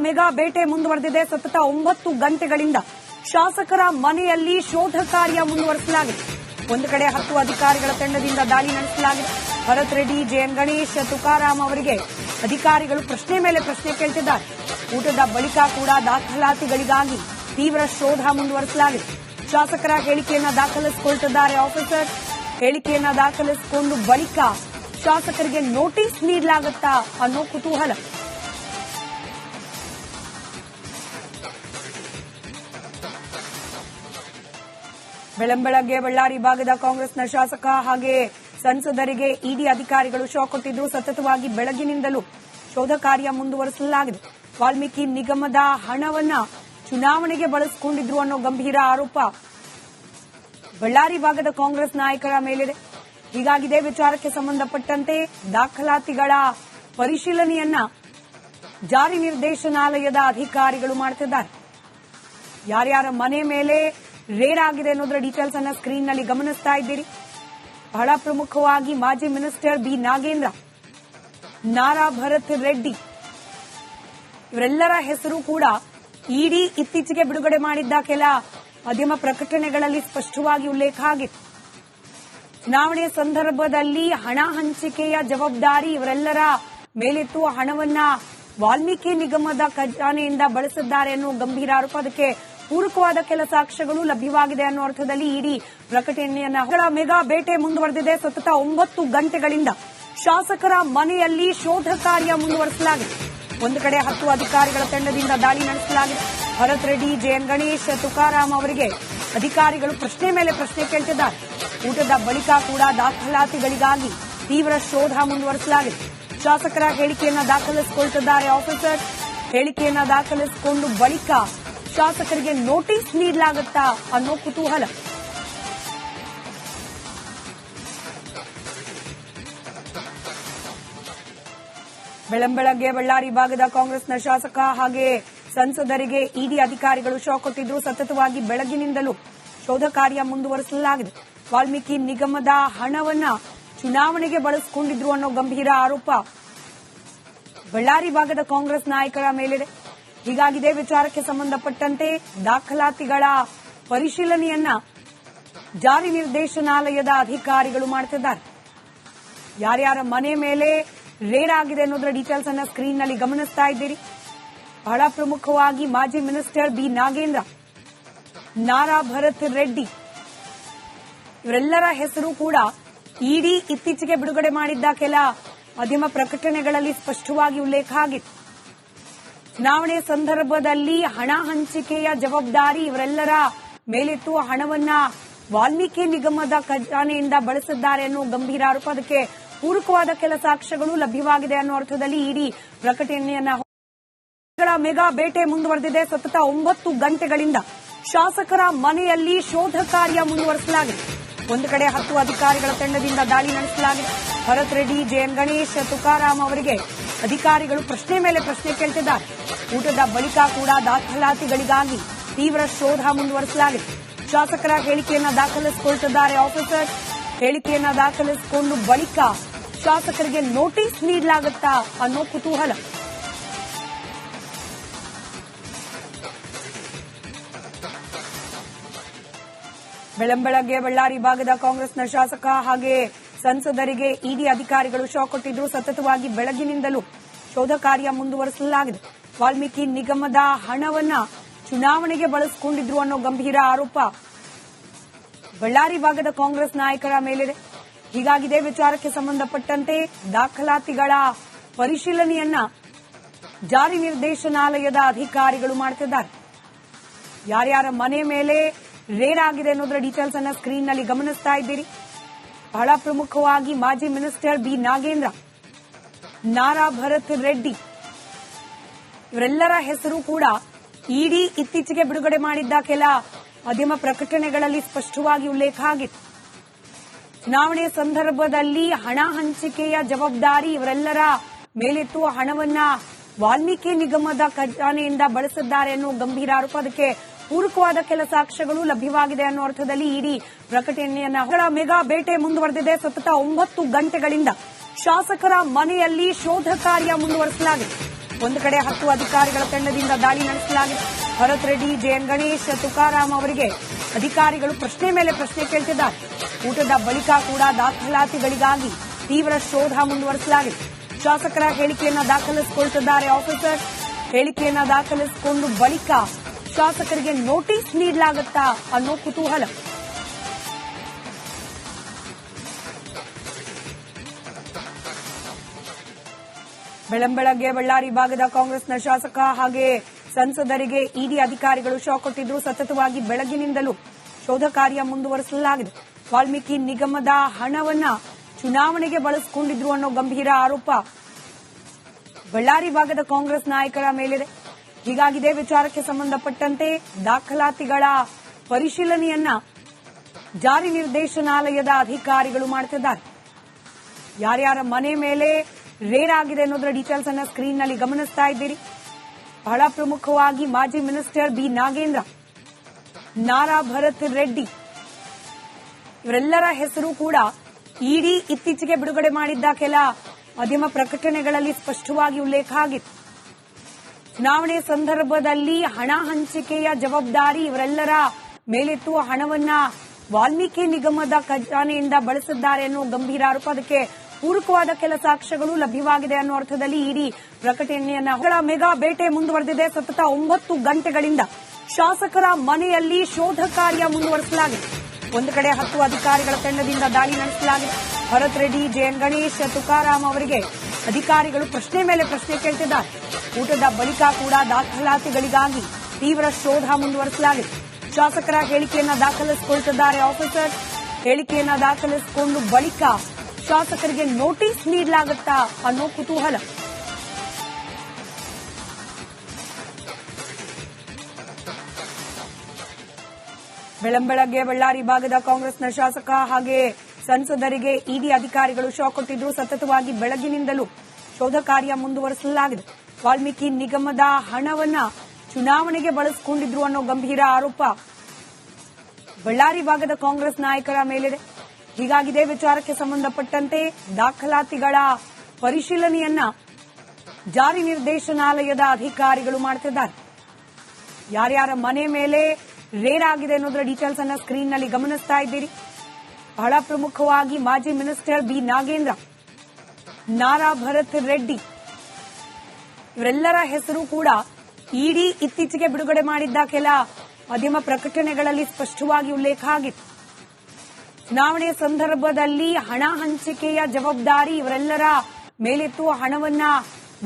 Mega ಬೇಟೆ ಮುಂದುವರೆದಿದೆ. ಸತತ 9 ಗಂಟೆಗಳಿಂದ ಶಾಸಕರ ಮನೆಯಲ್ಲಿ ಶೋಧ ಕಾರ್ಯ ಮುಂದುವರಿಸಲಾಗಿದೆ. ಒಂದು ಕಡೆ 10 ಅಧಿಕಾರಿಗಳ ತಂಡದಿಂದ ದಾಳಿ ನಡೆಸಲಾಗಿದೆ. ಭರತ್ ರೆಡ್ಡಿ, ಜೆಎನ್ ಗಣೇಶ್, ತುಕಾರಾಂ ಅವರಿಗೆ ಅಧಿಕಾರಿಗಳು ಪ್ರಶ್ನೆ ಮೇಲೆ ಪ್ರಶ್ನೆ ಕೇಳ್ತಿದ್ದಾರೆ. ಊಟದ ಬಳಿಕ ಕೂಡ ದಾಖಲಾತಿಗಳಿಗಾಗಿ ತೀವ್ರ ಶೋಧ ಮುಂದುವರಿಸಲಾಗಿದೆ. ಶಾಸಕರ ಹೇಳಿಕೆಯನ್ನ ದಾಖಲಿಸಿಕೊಳ್ತಿದ್ದಾರೆ ಆಫೀಸರ್. ಹೇಳಿಕೆಯನ್ನ ದಾಖಲಿಸಿಕೊಂಡು ಬಳಿಕ ಶಾಸಕರಿಗೆ ನೋಟಿಸ್ ನೀಡಲಾಗುತ್ತಾ ಅನ್ನೋ ಕುತೂಹಲ. ಬೆಳಂಬೆಳಗ್ಗೆ ಬಳ್ಳಾರಿ ಭಾಗದ ಕಾಂಗ್ರೆಸ್ನ ಶಾಸಕ ಹಾಗೆ ಸಂಸದರಿಗೆ ಇಡಿ ಅಧಿಕಾರಿಗಳು ಶಾಕ್ ಕೊಟ್ಟಿದ್ದು, ಸತತವಾಗಿ ಬೆಳಗಿನಿಂದಲೂ ಶೋಧ ಕಾರ್ಯ ಮುಂದುವರಿಸಲಾಗಿದೆ. ವಾಲ್ಮೀಕಿ ನಿಗಮದ ಹಣವನ್ನ ಚುನಾವಣೆಗೆ ಬಳಸಿಕೊಂಡಿದ್ರು ಅನ್ನೋ ಗಂಭೀರ ಆರೋಪ ಬಳ್ಳಾರಿ ಭಾಗದ ಕಾಂಗ್ರೆಸ್ ನಾಯಕರ ಮೇಲಿದೆ. ಹೀಗಾಗಿ ಇದೇ ವಿಚಾರಕ್ಕೆ ಸಂಬಂಧಪಟ್ಟಂತೆ ದಾಖಲಾತಿಗಳ ಪರಿಶೀಲನೆಯನ್ನ ಜಾರಿ ನಿರ್ದೇಶನಾಲಯದ ಅಧಿಕಾರಿಗಳು ಮಾಡುತ್ತಿದ್ದಾರೆ. ಯಾರ್ಯಾರ ಮನೆ ಮೇಲೆ ರೇಡ್ ಆಗಿದೆ ಅನ್ನೋದರ ಡೀಟೇಲ್ಸ್ ಅನ್ನ ಸ್ಕ್ರೀನ್ ನಲ್ಲಿ ಗಮನಿಸ್ತಾ ಇದ್ದೀರಿ. ಬಹಳ ಪ್ರಮುಖವಾಗಿ ಮಾಜಿ ಮಿನಿಸ್ಟರ್ ಬಿ ನಾಗೇಂದ್ರ, ನಾರಾ ಭರತ್ ರೆಡ್ಡಿ ಇವರೆಲ್ಲರ ಹೆಸರು ಕೂಡ ಇಡಿ ಇತ್ತೀಚೆಗೆ ಬಿಡುಗಡೆ ಮಾಡಿದ್ದ ಕೆಲ ಮಾಧ್ಯಮ ಪ್ರಕಟಣೆಗಳಲ್ಲಿ ಸ್ಪಷ್ಟವಾಗಿ ಉಲ್ಲೇಖ ಆಗಿತ್ತು. ಚುನಾವಣೆ ಸಂದರ್ಭದಲ್ಲಿ ಹಣ ಹಂಚಿಕೆಯ ಜವಾಬ್ದಾರಿ ಇವರೆಲ್ಲರ ಮೇಲಿತ್ತು. ಹಣವನ್ನ ವಾಲ್ಮೀಕಿ ನಿಗಮದ ಖಜಾನೆಯಿಂದ ಬಳಸಿದ್ದಾರೆ ಅನ್ನೋ ಗಂಭೀರ ಆರೋಪ. ಅದಕ್ಕೆ ಪೂರಕವಾದ ಕೆಲ ಸಾಕ್ಷ್ಯಗಳು ಲಭ್ಯವಾಗಿದೆ ಅನ್ನೋ ಅರ್ಥದಲ್ಲಿ ಇಡಿ ಪ್ರಕಟಣೆಯನ್ನ ಮೆಗಾ ಬೇಟೆ ಮುಂದುವರೆದಿದೆ. ಸತತ 9 ಗಂಟೆಗಳಿಂದ ಶಾಸಕರ ಮನೆಯಲ್ಲಿ ಶೋಧ ಕಾರ್ಯ ಮುಂದುವರಿಸಲಾಗಿದೆ. ಒಂದು ಕಡೆ 10 ಅಧಿಕಾರಿಗಳ ತಂಡದಿಂದ ದಾಳಿ ನಡೆಸಲಾಗಿದೆ. ಭರತ್ ರೆಡ್ಡಿ, ಜೆಎನ್ ಗಣೇಶ್, ತುಕಾರಾಂ ಅವರಿಗೆ ಅಧಿಕಾರಿಗಳು ಪ್ರಶ್ನೆ ಮೇಲೆ ಪ್ರಶ್ನೆ ಕೇಳ್ತಿದ್ದಾರೆ. ಊಟದ ಬಳಿಕ ಕೂಡ ದಾಖಲಾತಿಗಳಿಗಾಗಿ ತೀವ್ರ ಶೋಧ ಮುಂದುವರಿಸಲಾಗಿದೆ. ಶಾಸಕರ ಹೇಳಿಕೆಯನ್ನ ದಾಖಲಿಸಿಕೊಳ್ತಿದ್ದಾರೆ ಆಫೀಸರ್. ಹೇಳಿಕೆಯನ್ನ ದಾಖಲಿಸಿಕೊಂಡು ಬಳಿಕ ಶಾಸಕರಿಗೆ ನೋಟಿಸ್ ನೀಡಲಾಗುತ್ತಾ ಅನ್ನೋ ಕುತೂಹಲ. ಬೆಳಂಬೆಳಗ್ಗೆ ಬಳ್ಳಾರಿ ಭಾಗದ ಕಾಂಗ್ರೆಸ್ನ ಶಾಸಕ ಹಾಗೆ ಸಂಸದರಿಗೆ ಇಡಿ ಅಧಿಕಾರಿಗಳು ಶಾಕ್ ಕೊಟ್ಟಿದ್ದು, ಸತತವಾಗಿ ಬೆಳಗಿನಿಂದಲೂ ಶೋಧ ಕಾರ್ಯ ಮುಂದುವರಿಸಲಾಗಿದೆ. ವಾಲ್ಮೀಕಿ ನಿಗಮದ ಹಣವನ್ನ ಚುನಾವಣೆಗೆ ಬಳಸಿಕೊಂಡಿದ್ರು ಅನ್ನೋ ಗಂಭೀರ ಆರೋಪ ಬಳ್ಳಾರಿ ಭಾಗದ ಕಾಂಗ್ರೆಸ್ ನಾಯಕರ ಮೇಲಿದೆ. ಹೀಗಾಗಿ ಇದೇ ವಿಚಾರಕ್ಕೆ ಸಂಬಂಧಪಟ್ಟಂತೆ ದಾಖಲಾತಿಗಳ ಪರಿಶೀಲನೆಯನ್ನ ಜಾರಿ ನಿರ್ದೇಶನಾಲಯದ ಅಧಿಕಾರಿಗಳು ಮಾಡುತ್ತಿದ್ದಾರೆ. ಯಾರ್ಯಾರ ಮನೆ ಮೇಲೆ ರೇಡ್ ಆಗಿದೆ ಅನ್ನೋದರ ಡೀಟೇಲ್ಸ್ ಅನ್ನ ಸ್ಕ್ರೀನ್ ನಲ್ಲಿ ಗಮನಿಸ್ತಾ ಇದ್ದೀರಿ. ಬಹಳ ಪ್ರಮುಖವಾಗಿ ಮಾಜಿ ಮಿನಿಸ್ಟರ್ ಬಿ ನಾಗೇಂದ್ರ, ನಾರಾ ಭರತ್ ರೆಡ್ಡಿ ಇವರೆಲ್ಲರ ಹೆಸರು ಕೂಡ ಇಡಿ ಇತ್ತೀಚೆಗೆ ಬಿಡುಗಡೆ ಮಾಡಿದ್ದ ಕೆಲ ಮಾಧ್ಯಮ ಪ್ರಕಟಣೆಗಳಲ್ಲಿ ಸ್ಪಷ್ಟವಾಗಿ ಉಲ್ಲೇಖ ಆಗಿತ್ತು. ಚುನಾವಣೆ ಸಂದರ್ಭದಲ್ಲಿ ಹಣ ಹಂಚಿಕೆಯ ಜವಾಬ್ದಾರಿ ಇವರೆಲ್ಲರ ಮೇಲಿತ್ತು. ಹಣವನ್ನ ವಾಲ್ಮೀಕಿ ನಿಗಮದ ಖಜಾನೆಯಿಂದ ಬಳಸಿದ್ದಾರೆ ಅನ್ನೋ ಗಂಭೀರ ಆರೋಪ. ಅದಕ್ಕೆ ಪೂರಕವಾದ ಕೆಲ ಸಾಕ್ಷ್ಯಗಳು ಲಭ್ಯವಾಗಿದೆ ಅನ್ನೋ ಅರ್ಥದಲ್ಲಿ ಇಡಿ ಪ್ರಕಟಣೆಯನ್ನ ಮೆಗಾ ಬೇಟೆ ಮುಂದುವರೆದಿದೆ. ಸತತ 9 ಗಂಟೆಗಳಿಂದ ಶಾಸಕರ ಮನೆಯಲ್ಲಿ ಶೋಧ ಕಾರ್ಯ ಮುಂದುವರಿಸಲಾಗಿದೆ. ಒಂದು ಕಡೆ 10 ಅಧಿಕಾರಿಗಳ ತಂಡದಿಂದ ದಾಳಿ ನಡೆಸಲಾಗಿದೆ. ಭರತ್ ರೆಡ್ಡಿ, ಜೆಎನ್ ಗಣೇಶ್, ತುಕಾರಾಂ ಅವರಿಗೆ ಅಧಿಕಾರಿಗಳು ಪ್ರಶ್ನೆ ಮೇಲೆ ಪ್ರಶ್ನೆ ಕೇಳ್ತಿದ್ದಾರೆ. ಊಟದ ಬಳಿಕ ಕೂಡ ದಾಖಲಾತಿಗಳಿಗಾಗಿ ತೀವ್ರ ಶೋಧ ಮುಂದುವರಿಸಲಾಗಿದೆ. ಶಾಸಕರ ಹೇಳಿಕೆಯನ್ನ ದಾಖಲಿಸಿಕೊಳ್ತಿದ್ದಾರೆ ಆಫೀಸರ್. ಹೇಳಿಕೆಯನ್ನ ದಾಖಲಿಸಿಕೊಂಡು ಬಳಿಕ ಶಾಸಕರಿಗೆ ನೋಟಿಸ್ ನೀಡಲಾಗುತ್ತಾ ಅನ್ನೋ ಕುತೂಹಲ. ಬೆಳಂಬೆಳಗ್ಗೆ ಬಳ್ಳಾರಿ ಭಾಗದ ಕಾಂಗ್ರೆಸ್ನ ಶಾಸಕ ಹಾಗೆ ಸಂಸದರಿಗೆ ಇಡಿ ಅಧಿಕಾರಿಗಳು ಶಾಕ್ ಕೊಟ್ಟಿದ್ದು, ಸತತವಾಗಿ ಬೆಳಗಿನಿಂದಲೂ ಶೋಧ ಕಾರ್ಯ ಮುಂದುವರಿಸಲಾಗಿದೆ. ವಾಲ್ಮೀಕಿ ನಿಗಮದ ಹಣವನ್ನ ಚುನಾವಣೆಗೆ ಬಳಸಿಕೊಂಡಿದ್ರು ಅನ್ನೋ ಗಂಭೀರ ಆರೋಪ ಬಳ್ಳಾರಿ ಭಾಗದ ಕಾಂಗ್ರೆಸ್ ನಾಯಕರ ಮೇಲಿದೆ. ಹೀಗಾಗಿ ಇದೇ ವಿಚಾರಕ್ಕೆ ಸಂಬಂಧಪಟ್ಟಂತೆ ದಾಖಲಾತಿಗಳ ಪರಿಶೀಲನೆಯನ್ನ ಜಾರಿ ನಿರ್ದೇಶನಾಲಯದ ಅಧಿಕಾರಿಗಳು ಮಾಡುತ್ತಿದ್ದಾರೆ. ಯಾರ್ಯಾರ ಮನೆ ಮೇಲೆ ರೇಡ್ ಆಗಿದೆ ಅನ್ನೋದರ ಡೀಟೇಲ್ಸ್ ಅನ್ನ ಸ್ಕ್ರೀನ್ ನಲ್ಲಿ ಗಮನಿಸ್ತಾ ಇದ್ದೀರಿ. ಬಹಳ ಪ್ರಮುಖವಾಗಿ ಮಾಜಿ ಮಿನಿಸ್ಟರ್ ಬಿ ನಾಗೇಂದ್ರ, ನಾರಾ ಭರತ್ ರೆಡ್ಡಿ ಇವರೆಲ್ಲರ ಹೆಸರು ಕೂಡ ಇಡಿ ಇತ್ತೀಚೆಗೆ ಬಿಡುಗಡೆ ಮಾಡಿದ್ದ ಕೆಲ ಮಾಧ್ಯಮ ಪ್ರಕಟಣೆಗಳಲ್ಲಿ ಸ್ಪಷ್ಟವಾಗಿ ಉಲ್ಲೇಖ ಆಗಿತ್ತು. ಚುನಾವಣೆ ಸಂದರ್ಭದಲ್ಲಿ ಹಣ ಹಂಚಿಕೆಯ ಜವಾಬ್ದಾರಿ ಇವರೆಲ್ಲರ ಮೇಲಿತ್ತು. ಹಣವನ್ನ ವಾಲ್ಮೀಕಿ ನಿಗಮದ ಖಜಾನೆಯಿಂದ ಬಳಸಿದ್ದಾರೆ ಅನ್ನೋ ಗಂಭೀರ ಆರೋಪ. ಅದಕ್ಕೆ ಪೂರಕವಾದ ಕೆಲ ಸಾಕ್ಷ್ಯಗಳು ಲಭ್ಯವಾಗಿದೆ ಅನ್ನೋ ಅರ್ಥದಲ್ಲಿ ಇಡಿ ಪ್ರಕಟಣೆಯನ್ನ ಮೆಗಾ ಬೇಟೆ ಮುಂದುವರೆದಿದೆ. ಸತತ 9 ಗಂಟೆಗಳಿಂದ ಶಾಸಕರ ಮನೆಯಲ್ಲಿ ಶೋಧ ಕಾರ್ಯ ಮುಂದುವರಿಸಲಾಗಿದೆ. ಒಂದು ಕಡೆ 10 ಅಧಿಕಾರಿಗಳ ತಂಡದಿಂದ ದಾಳಿ ನಡೆಸಲಾಗಿದೆ. ಭರತ್ ರೆಡ್ಡಿ, ಜೆಎನ್ ಗಣೇಶ್, ತುಕಾರಾಂ ಅವರಿಗೆ ಅಧಿಕಾರಿಗಳು ಪ್ರಶ್ನೆ ಮೇಲೆ ಪ್ರಶ್ನೆ ಕೇಳ್ತಿದ್ದಾರೆ. ಊಟದ ಬಳಿಕ ಕೂಡ ದಾಖಲಾತಿಗಳಿಗಾಗಿ ತೀವ್ರ ಶೋಧ ಮುಂದುವರಿಸಲಾಗಿದೆ. ಶಾಸಕರ ಹೇಳಿಕೆಯನ್ನ ದಾಖಲಿಸಿಕೊಳ್ತಿದ್ದಾರೆ ಆಫೀಸರ್. ಹೇಳಿಕೆಯನ್ನ ದಾಖಲಿಸಿಕೊಂಡು ಬಳಿಕ ಶಾಸಕರಿಗೆ ನೋಟಿಸ್ ನೀಡಲಾಗುತ್ತಾ ಅನ್ನೋ ಕುತೂಹಲ. ಬೆಳಂಬೆಳಗ್ಗೆ ಬಳ್ಳಾರಿ ಭಾಗದ ಕಾಂಗ್ರೆಸ್ನ ಶಾಸಕ ಹಾಗೆ ಸಂಸದರಿಗೆ ಇಡಿ ಅಧಿಕಾರಿಗಳು ಶಾಕ್ ಕೊಟ್ಟಿದ್ದು, ಸತತವಾಗಿ ಬೆಳಗಿನಿಂದಲೂ ಶೋಧ ಕಾರ್ಯ ಮುಂದುವರಿಸಲಾಗಿದೆ. ವಾಲ್ಮೀಕಿ ನಿಗಮದ ಹಣವನ್ನ ಚುನಾವಣೆಗೆ ಬಳಸಿಕೊಂಡಿದ್ರು ಅನ್ನೋ ಗಂಭೀರ ಆರೋಪ ಬಳ್ಳಾರಿ ಭಾಗದ ಕಾಂಗ್ರೆಸ್ ನಾಯಕರ ಮೇಲಿದೆ. ಹೀಗಾಗಿ ಇದೇ ವಿಚಾರಕ್ಕೆ ಸಂಬಂಧಪಟ್ಟಂತೆ ದಾಖಲಾತಿಗಳ ಪರಿಶೀಲನೆಯನ್ನ ಜಾರಿ ನಿರ್ದೇಶನಾಲಯದ ಅಧಿಕಾರಿಗಳು ಮಾಡುತ್ತಿದ್ದಾರೆ. ಯಾರ್ಯಾರ ಮನೆ ಮೇಲೆ ರೇಡ್ ಆಗಿದೆ ಅನ್ನೋದರ ಡೀಟೇಲ್ಸ್ ಅನ್ನ ಸ್ಕ್ರೀನ್ ನಲ್ಲಿ ಗಮನಿಸ್ತಾ ಇದ್ದೀರಿ. ಬಹಳ ಪ್ರಮುಖವಾಗಿ ಮಾಜಿ ಮಿನಿಸ್ಟರ್ ಬಿ ನಾಗೇಂದ್ರ, ನಾರಾ ಭರತ್ ರೆಡ್ಡಿ ಇವರೆಲ್ಲರ ಹೆಸರು ಕೂಡ ಇಡಿ ಇತ್ತೀಚೆಗೆ ಬಿಡುಗಡೆ ಮಾಡಿದ್ದ ಕೆಲ ಮಾಧ್ಯಮ ಪ್ರಕಟಣೆಗಳಲ್ಲಿ ಸ್ಪಷ್ಟವಾಗಿ ಉಲ್ಲೇಖ ಆಗಿತ್ತು. ಚುನಾವಣೆ ಸಂದರ್ಭದಲ್ಲಿ ಹಣ ಹಂಚಿಕೆಯ ಜವಾಬ್ದಾರಿ ಇವರೆಲ್ಲರ ಮೇಲಿತ್ತು. ಹಣವನ್ನ ವಾಲ್ಮೀಕಿ ನಿಗಮದ ಖಜಾನೆಯಿಂದ ಬಳಸಿದ್ದಾರೆ ಅನ್ನೋ ಗಂಭೀರ ಆರೋಪ. ಅದಕ್ಕೆ ಪೂರಕವಾದ ಕೆಲ ಸಾಕ್ಷ್ಯಗಳು ಲಭ್ಯವಾಗಿದೆ ಅನ್ನೋ ಅರ್ಥದಲ್ಲಿ ಇಡಿ ಪ್ರಕಟಣೆಯನ್ನ ಮೆಗಾ ಬೇಟೆ ಮುಂದುವರೆದಿದೆ. ಸತತ 9 ಗಂಟೆಗಳಿಂದ ಶಾಸಕರ ಮನೆಯಲ್ಲಿ ಶೋಧ ಕಾರ್ಯ ಮುಂದುವರಿಸಲಾಗಿದೆ. ಒಂದು ಕಡೆ 10 ಅಧಿಕಾರಿಗಳ ತಂಡದಿಂದ ದಾಳಿ ನಡೆಸಲಾಗಿದೆ. ಭರತ್ ರೆಡ್ಡಿ, ಜೆಎನ್ ಗಣೇಶ್, ತುಕಾರಾಂ ಅವರಿಗೆ ಅಧಿಕಾರಿಗಳು ಪ್ರಶ್ನೆ ಮೇಲೆ ಪ್ರಶ್ನೆ ಕೇಳ್ತಿದ್ದಾರೆ. ಊಟದ ಬಳಿಕ ಕೂಡ ದಾಖಲಾತಿಗಳಿಗಾಗಿ ತೀವ್ರ ಶೋಧ ಮುಂದುವರಿಸಲಾಗಿದೆ. ಶಾಸಕರ ಹೇಳಿಕೆಯನ್ನ ದಾಖಲಿಸಿಕೊಳ್ತಿದ್ದಾರೆ ಆಫೀಸರ್. ಹೇಳಿಕೆಯನ್ನ ದಾಖಲಿಸಿಕೊಂಡು ಬಳಿಕ ಶಾಸಕರಿಗೆ ನೋಟಿಸ್ ನೀಡಲಾಗುತ್ತಾ ಅನ್ನೋ ಕುತೂಹಲ. ಬೆಳಂಬೆಳಗ್ಗೆ ಬಳ್ಳಾರಿ ಭಾಗದ ಕಾಂಗ್ರೆಸ್ನ ಶಾಸಕ ಹಾಗೆ ಸಂಸದರಿಗೆ ಇಡಿ ಅಧಿಕಾರಿಗಳು ಶಾಕ್ ಕೊಟ್ಟಿದ್ದು, ಸತತವಾಗಿ ಬೆಳಗಿನಿಂದಲೂ ಶೋಧ ಕಾರ್ಯ ಮುಂದುವರಿಸಲಾಗಿದೆ. ವಾಲ್ಮೀಕಿ ನಿಗಮದ ಹಣವನ್ನ ಚುನಾವಣೆಗೆ ಬಳಸಿಕೊಂಡಿದ್ರು ಅನ್ನೋ ಗಂಭೀರ ಆರೋಪ ಬಳ್ಳಾರಿ ಭಾಗದ ಕಾಂಗ್ರೆಸ್ ನಾಯಕರ ಮೇಲಿದೆ. ಹೀಗಾಗಿ ಇದೇ ವಿಚಾರಕ್ಕೆ ಸಂಬಂಧಪಟ್ಟಂತೆ ದಾಖಲಾತಿಗಳ ಪರಿಶೀಲನೆಯನ್ನ ಜಾರಿ ನಿರ್ದೇಶನಾಲಯದ ಅಧಿಕಾರಿಗಳು ಮಾಡುತ್ತಿದ್ದಾರೆ. ಯಾರ್ಯಾರ ಮನೆ ಮೇಲೆ ರೇಡ್ ಆಗಿದೆ ಅನ್ನೋದರ ಡೀಟೇಲ್ಸ್ ಅನ್ನ ಸ್ಕ್ರೀನ್ ನಲ್ಲಿ ಗಮನಿಸ್ತಾ ಇದ್ದೀರಿ. ಬಹಳ ಪ್ರಮುಖವಾಗಿ ಮಾಜಿ ಮಿನಿಸ್ಟರ್ ಬಿ ನಾಗೇಂದ್ರ, ನಾರಾ ಭರತ್ ರೆಡ್ಡಿ ಇವರೆಲ್ಲರ ಹೆಸರು ಕೂಡ ಇಡಿ ಇತ್ತೀಚೆಗೆ ಬಿಡುಗಡೆ ಮಾಡಿದ್ದ ಕೆಲ ಮಾಧ್ಯಮ ಪ್ರಕಟಣೆಗಳಲ್ಲಿ ಸ್ಪಷ್ಟವಾಗಿ ಉಲ್ಲೇಖ ಆಗಿತ್ತು. ಚುನಾವಣೆ ಸಂದರ್ಭದಲ್ಲಿ ಹಣ ಹಂಚಿಕೆಯ ಜವಾಬ್ದಾರಿ ಇವರೆಲ್ಲರ ಮೇಲಿತ್ತು. ಹಣವನ್ನ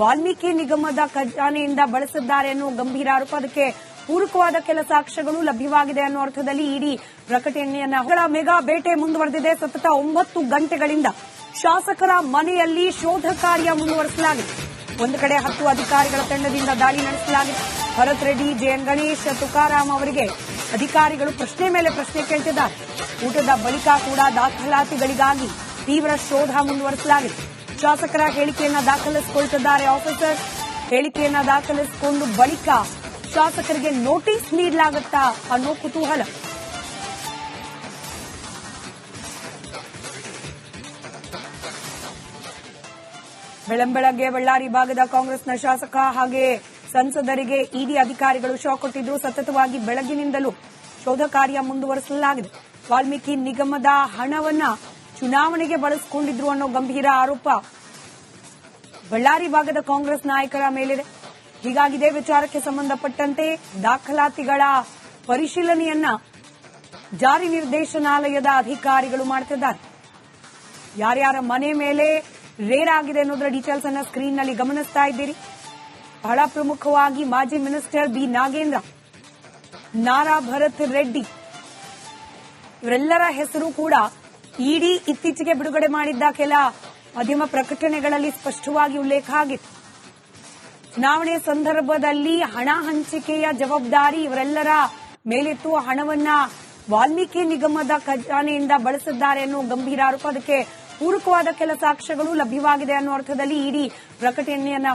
ವಾಲ್ಮೀಕಿ ನಿಗಮದ ಖಜಾನೆಯಿಂದ ಬಳಸಿದ್ದಾರೆ ಅನ್ನೋ ಗಂಭೀರ ಆರೋಪ. ಅದಕ್ಕೆ ಪೂರಕವಾದ ಕೆಲ ಸಾಕ್ಷ್ಯಗಳು ಲಭ್ಯವಾಗಿದೆ ಅನ್ನೋ ಅರ್ಥದಲ್ಲಿ ಇಡಿ ಪ್ರಕಟಣೆಯನ್ನ ಮೆಗಾ ಬೇಟೆ ಮುಂದುವರೆದಿದೆ. ಸತತ 9 ಗಂಟೆಗಳಿಂದ ಶಾಸಕರ ಮನೆಯಲ್ಲಿ ಶೋಧ ಕಾರ್ಯ ಮುಂದುವರಿಸಲಾಗಿದೆ. ಒಂದು ಕಡೆ 10 ಅಧಿಕಾರಿಗಳ ತಂಡದಿಂದ ದಾಳಿ ನಡೆಸಲಾಗಿದೆ. ಭರತ್ ರೆಡ್ಡಿ, ಜೆಎನ್ ಗಣೇಶ್, ತುಕಾರಾಂ ಅವರಿಗೆ ಅಧಿಕಾರಿಗಳು ಪ್ರಶ್ನೆ ಮೇಲೆ ಪ್ರಶ್ನೆ ಕೇಳ್ತಿದ್ದಾರೆ. ಊಟದ ಬಳಿಕ ಕೂಡ ದಾಖಲಾತಿಗಳಿಗಾಗಿ ತೀವ್ರ ಶೋಧ ಮುಂದುವರಿಸಲಾಗಿದೆ. ಶಾಸಕರ ಹೇಳಿಕೆಯನ್ನ ದಾಖಲಿಸಿಕೊಳ್ತಿದ್ದಾರೆ ಆಫೀಸರ್. ಹೇಳಿಕೆಯನ್ನ ದಾಖಲಿಸಿಕೊಂಡು ಬಳಿಕ ಶಾಸಕರಿಗೆ ನೋಟಿಸ್ ನೀಡಲಾಗುತ್ತಾ ಅನ್ನೋ ಕುತೂಹಲ. ಬೆಳಂಬೆಳಗ್ಗೆ ಬಳ್ಳಾರಿ ಭಾಗದ ಕಾಂಗ್ರೆಸ್ನ ಶಾಸಕ ಹಾಗೆ ಸಂಸದರಿಗೆ ಇಡಿ ಅಧಿಕಾರಿಗಳು ಶಾಕ್ ಕೊಟ್ಟಿದ್ದು, ಸತತವಾಗಿ ಬೆಳಗಿನಿಂದಲೂ ಶೋಧ ಕಾರ್ಯ ಮುಂದುವರಿಸಲಾಗಿದೆ. ವಾಲ್ಮೀಕಿ ನಿಗಮದ ಹಣವನ್ನ ಚುನಾವಣೆಗೆ ಬಳಸಿಕೊಂಡಿದ್ರು ಅನ್ನೋ ಗಂಭೀರ ಆರೋಪ ಬಳ್ಳಾರಿ ಭಾಗದ ಕಾಂಗ್ರೆಸ್ ನಾಯಕರ ಮೇಲಿದೆ. ಹೀಗಾಗಿ ಇದೇ ವಿಚಾರಕ್ಕೆ ಸಂಬಂಧಪಟ್ಟಂತೆ ದಾಖಲಾತಿಗಳ ಪರಿಶೀಲನೆಯನ್ನ ಜಾರಿ ನಿರ್ದೇಶನಾಲಯದ ಅಧಿಕಾರಿಗಳು ಮಾಡುತ್ತಿದ್ದಾರೆ. ಯಾರ್ಯಾರ ಮನೆ ಮೇಲೆ ರೇಡ್ ಆಗಿದೆ ಅನ್ನೋದರ ಡೀಟೇಲ್ಸ್ ಅನ್ನ ಸ್ಕ್ರೀನ್ ನಲ್ಲಿ ಗಮನಿಸ್ತಾ ಇದ್ದೀರಿ. ಬಹಳ ಪ್ರಮುಖವಾಗಿ ಮಾಜಿ ಮಿನಿಸ್ಟರ್ ಬಿ ನಾಗೇಂದ್ರ, ನಾರಾ ಭರತ್ ರೆಡ್ಡಿ ಇವರೆಲ್ಲರ ಹೆಸರು ಕೂಡ ಇಡಿ ಇತ್ತೀಚೆಗೆ ಬಿಡುಗಡೆ ಮಾಡಿದ್ದ ಕೆಲ ಮಾಧ್ಯಮ ಪ್ರಕಟಣೆಗಳಲ್ಲಿ ಸ್ಪಷ್ಟವಾಗಿ ಉಲ್ಲೇಖ ಆಗಿತ್ತು. ಚುನಾವಣೆ ಸಂದರ್ಭದಲ್ಲಿ ಹಣ ಹಂಚಿಕೆಯ ಜವಾಬ್ದಾರಿ ಇವರೆಲ್ಲರ ಮೇಲಿತ್ತು. ಹಣವನ್ನ ವಾಲ್ಮೀಕಿ ನಿಗಮದ ಖಜಾನೆಯಿಂದ ಬಳಸಿದ್ದಾರೆ ಅನ್ನೋ ಗಂಭೀರ ಆರೋಪ. ಅದಕ್ಕೆ ಪೂರಕವಾದ ಕೆಲ ಸಾಕ್ಷ್ಯಗಳು ಲಭ್ಯವಾಗಿದೆ ಅನ್ನೋ ಅರ್ಥದಲ್ಲಿ ಇಡಿ ಪ್ರಕಟಣೆಯನ್ನ